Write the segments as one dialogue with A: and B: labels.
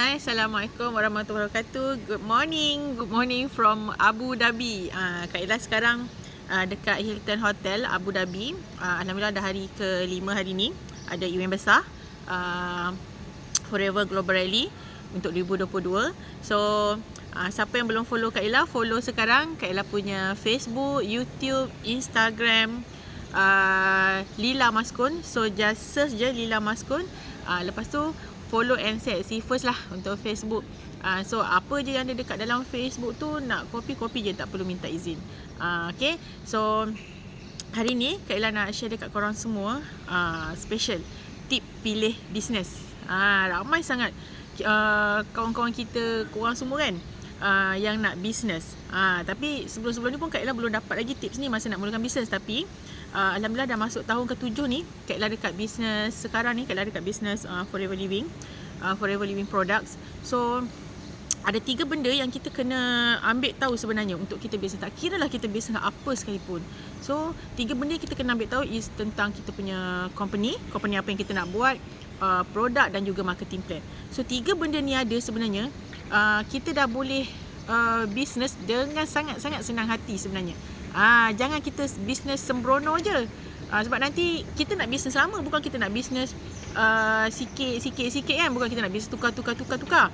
A: Hai, Assalamualaikum warahmatullahi wabarakatuh. Good morning from Abu Dhabi. Kak Ella sekarang dekat Hilton Hotel Abu Dhabi. Alhamdulillah dah hari ke-5 hari ni. Ada event besar Forever Global Rally untuk 2022. So siapa yang belum follow Kak Ella, follow sekarang Kak Ella punya Facebook, YouTube, Instagram, Lila Maskun. So just search je Lila Maskun. Lepas tu follow and share. See first lah untuk Facebook. So apa je yang ada dekat dalam Facebook tu, nak copy je, tak perlu minta izin. Okay, so hari ni Kak Ella nak share dekat korang semua special tip pilih bisnes. Ramai sangat kawan-kawan kita, korang semua kan, yang nak bisnes. Tapi sebelum ni pun Kak Ella belum dapat lagi tips ni masa nak mulakan bisnes. Tapi Alhamdulillah dah masuk tahun ke-7 ni Kak Ella dekat bisnes. Sekarang ni Kak Ella dekat bisnes Forever Living Products. So ada 3 benda yang kita kena ambil tahu sebenarnya untuk kita bisnes. Tak kira lah kita bisnes apa sekalipun. So 3 benda kita kena ambil tahu is tentang kita punya company apa yang kita nak buat, produk dan juga marketing plan. So 3 benda ni ada sebenarnya, kita dah boleh bisnes dengan sangat-sangat senang hati sebenarnya. Jangan kita bisnes sembrono je. Sebab nanti kita nak bisnes lama, bukan kita nak bisnes sikit kan, bukan kita nak bisnes tukar.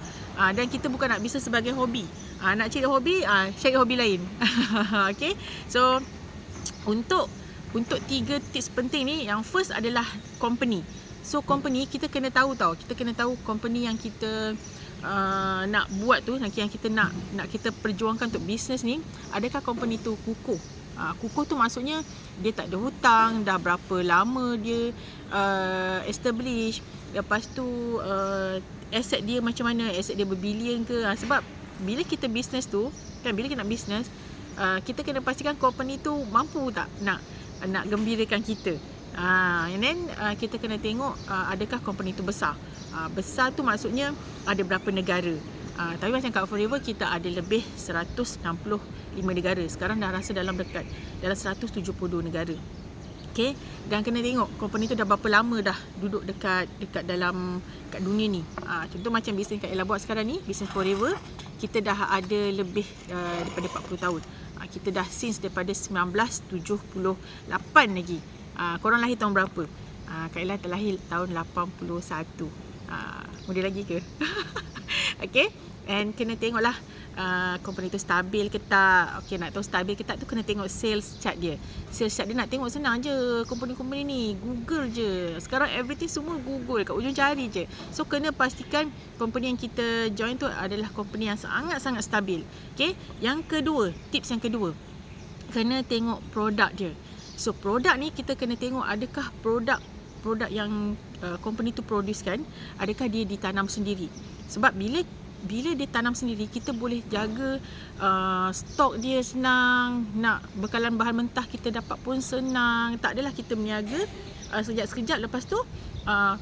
A: Dan kita bukan nak bisnes sebagai hobi. Nak cari hobi, cari hobi lain. Okay, so untuk 3 tips penting ni, yang first adalah company. So company kita kena tahu company yang kita nak buat tu, yang kita nak kita perjuangkan untuk bisnes ni, adakah company tu kukuh? Kukuh tu maksudnya dia tak ada hutang, dah berapa lama dia establish, lepas tu aset dia macam mana, aset dia berbilion ke. Sebab bila kita bisnes tu kan, bila kita nak bisnes, kita kena pastikan company tu mampu tak nak gembirakan kita. And then kita kena tengok adakah company tu besar. Besar tu maksudnya ada berapa negara. Tapi macam kat Forever kita ada lebih 165 negara. Sekarang dah rasa dalam 172 negara. Okay, dan kena tengok company tu dah berapa lama dah duduk dekat dunia ni. Contoh macam bisnes Kak Ella buat sekarang ni, bisnes Forever, kita dah ada lebih daripada 40 tahun. Kita dah since daripada 1978 lagi. Korang lahir tahun berapa? Kak Ella terlahir tahun 81. Muda lagi ke? Okay, and kena tengoklah company tu stabil ke tak. Okay, nak tahu stabil ke tak tu kena tengok sales chart dia. Sales chart dia nak tengok senang je. Company ni Google je. Sekarang everything semua Google, kat ujung cari je. So kena pastikan company yang kita join tu adalah company yang sangat-sangat stabil. Okay, tips yang kedua, kena tengok produk dia. So produk ni kita kena tengok adakah produk yang company tu produce kan, adakah dia ditanam sendiri. Sebab bila dia tanam sendiri, kita boleh jaga stok dia senang, nak bekalan bahan mentah kita dapat pun senang. Tak adalah kita meniaga sekejap lepas tu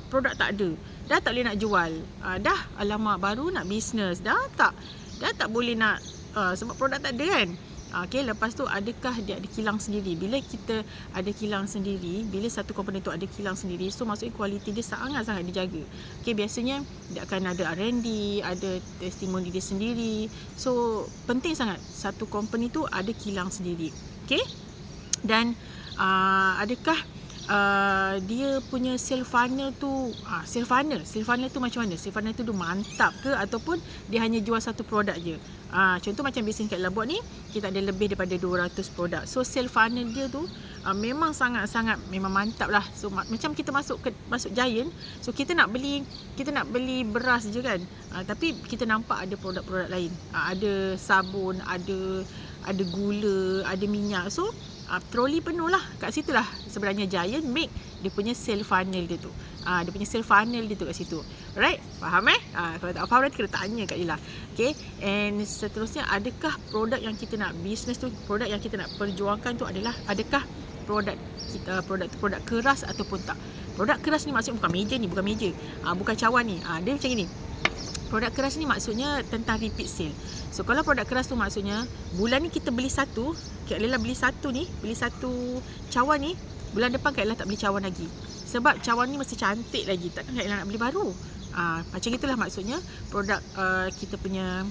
A: produk tak ada, dah tak boleh nak jual, dah alamak baru nak bisnes, dah tak boleh nak, sebab produk tak ada kan. Okay, lepas tu adakah dia ada kilang sendiri. Bila kita ada kilang sendiri, bila satu company tu ada kilang sendiri, so maksudnya kualiti dia sangat-sangat dijaga. Okay, biasanya dia akan ada R&D, ada testimoni dia sendiri. So penting sangat satu company tu ada kilang sendiri. Okay, dan adakah dia punya sale funnel tu sale funnel tu macam mana? Sale funnel tu dia mantap ke, ataupun dia hanya jual satu produk je? Contoh macam bisnes Kak Ella buat ni, kita ada lebih daripada 200 produk. So sale funnel dia tu memang sangat-sangat memang mantap lah. So macam kita masuk Giant, so kita nak beli beras je kan, tapi kita nampak ada produk-produk lain. Ada sabun, ada gula, ada minyak. So troli penuh lah. Kat situ lah sebenarnya Giant make dia punya sale funnel dia tu. Dia punya sale funnel dia tu kat situ. Alright? Faham kalau tak faham nanti kena tanya kat Ella. Okay, and seterusnya, adakah produk yang kita nak bisnes tu, produk yang kita nak perjuangkan tu adalah, adakah produk keras ataupun tak. Produk keras ni maksudnya bukan meja, bukan cawan ni. Dia macam ni. Produk keras ni maksudnya tentang repeat sale. So kalau produk keras tu maksudnya bulan ni kita beli satu, Kak Ella beli satu cawan ni, bulan depan Kak Ella tak beli cawan lagi. Sebab cawan ni mesti cantik lagi, takkan Kak Ella nak beli baru. Macam itulah maksudnya produk kita punya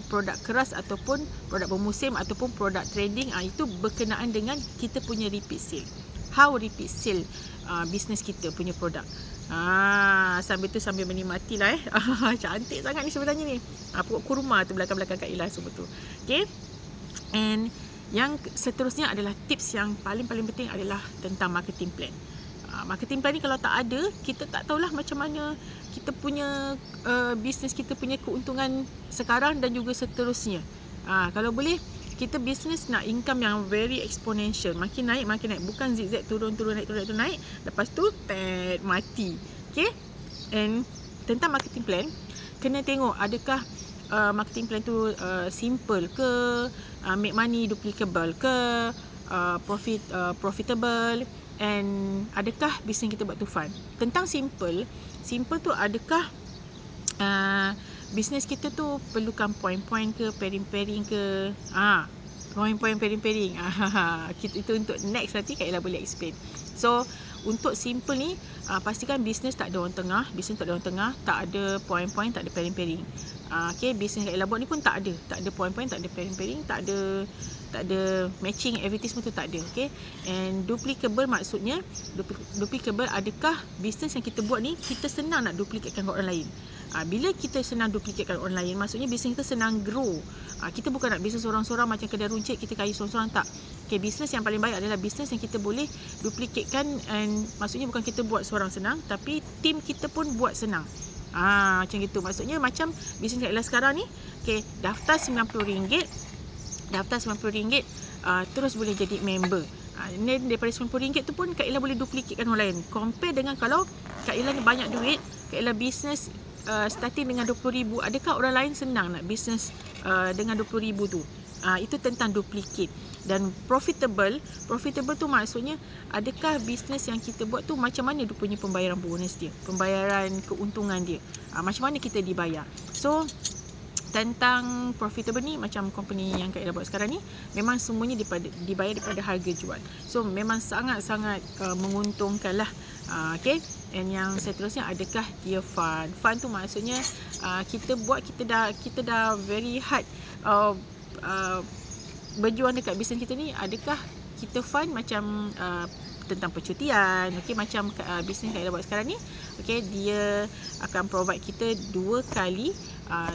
A: produk keras ataupun produk bermusim ataupun produk trading, itu berkenaan dengan kita punya repeat sale. How repeat sale bisnes kita punya produk. Sambil menikmati lah cantik sangat ni sebenarnya ni. Pokok kurma tu belakang-belakang Kak Ella semua tu. Okay. And yang seterusnya adalah tips yang paling penting adalah tentang marketing plan. Marketing plan ni kalau tak ada, kita tak tahulah macam mana kita punya bisnes kita punya keuntungan sekarang dan juga seterusnya. Kalau boleh, kita bisnes nak income yang very exponential, makin naik, bukan zigzag turun naik, lepas tu mati. Okay. And tentang marketing plan, kena tengok adakah marketing plan tu simple ke, make money duplicable ke, profitable, and adakah bisnes kita buat tu fun. Tentang simple tu adakah bisnes kita tu perlukan point-point ke, pairing ke, point-point pairing. Itu untuk next nanti Kak Ella boleh explain. So untuk simple ni, pastikan bisnes tak ada orang tengah, tak ada point-point, tak ada pairing. Okay, bisnes Kak Ella buat ni pun tak ada point-point, tak ada pairing, tak ada matching, everything semua tu tak ada. Okay. And duplicable maksudnya, duplicable adakah bisnes yang kita buat ni kita senang nak duplicatkan ke orang lain. Bila kita senang duplicatkan orang lain, maksudnya bisnes kita senang grow. Kita bukan nak bisnes sorang-sorang macam kedai runcit, kita kaya sorang-sorang, tak. Okay, bisnes yang paling baik adalah bisnes yang kita boleh duplicatkan, and maksudnya bukan kita buat seorang senang, tapi tim kita pun buat senang. Macam gitu. Maksudnya macam bisnes Kak Ella sekarang ni, okay, daftar RM90, terus boleh jadi member. Then daripada RM90 tu pun Kak Ella boleh duplicatkan orang lain. Compare dengan kalau Kak Ella ni banyak duit, Kak Ella bisnes starting dengan RM20,000, adakah orang lain senang nak bisnes dengan RM20,000 tu? Itu tentang duplicate. Dan profitable tu maksudnya adakah bisnes yang kita buat tu macam mana dia punya pembayaran bonus dia, pembayaran keuntungan dia, macam mana kita dibayar. So tentang profitable ni, macam company yang Kak Ella buat sekarang ni, memang semuanya dibayar daripada harga jual. So memang sangat-sangat menguntungkan lah. Okay. And yang seterusnya, adakah dia fun? Fun tu maksudnya kita dah very hard berjuang dekat bisnes kita ni. Adakah kita fun macam tentang percutian? Okay, macam bisnes Kak Ella buat sekarang ni, okay, dia akan provide kita 2 kali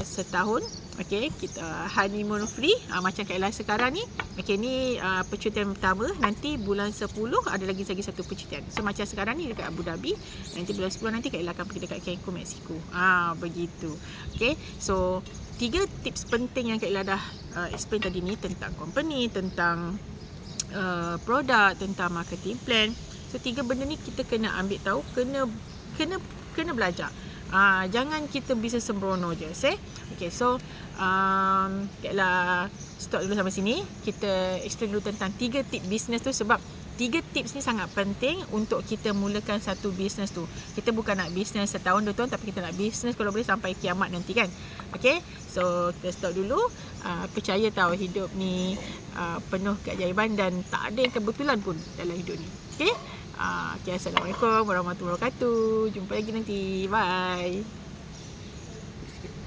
A: setahun, okay, kita honeymoon free, macam Kak Ella sekarang ni. Okay, ni percutian pertama, nanti bulan 10 ada lagi satu percutian. So macam sekarang ni dekat Abu Dhabi, nanti bulan 10 nanti Kak Ella akan pergi dekat Cancun, Mexico. Begitu. Okay, so 3 tips penting yang Kak Ella dah explain tadi ni, tentang company, tentang produk, tentang marketing plan. So 3 benda ni kita kena ambil tahu, kena belajar. Jangan kita bisa sembrono je. Okay, so Kak Ella stop dulu sampai sini. Kita explain dulu tentang 3 tips bisnes tu, sebab 3 tips ni sangat penting untuk kita mulakan satu bisnes tu. Kita bukan nak bisnes setahun 2 tahun, tapi kita nak bisnes kalau boleh sampai kiamat nanti kan. Okay, so kita stop dulu. Percaya tahu hidup ni penuh keajaiban dan tak ada yang kebetulan pun dalam hidup ni. Okay, Assalamualaikum warahmatullahi wabarakatuh. Jumpa lagi nanti. Bye.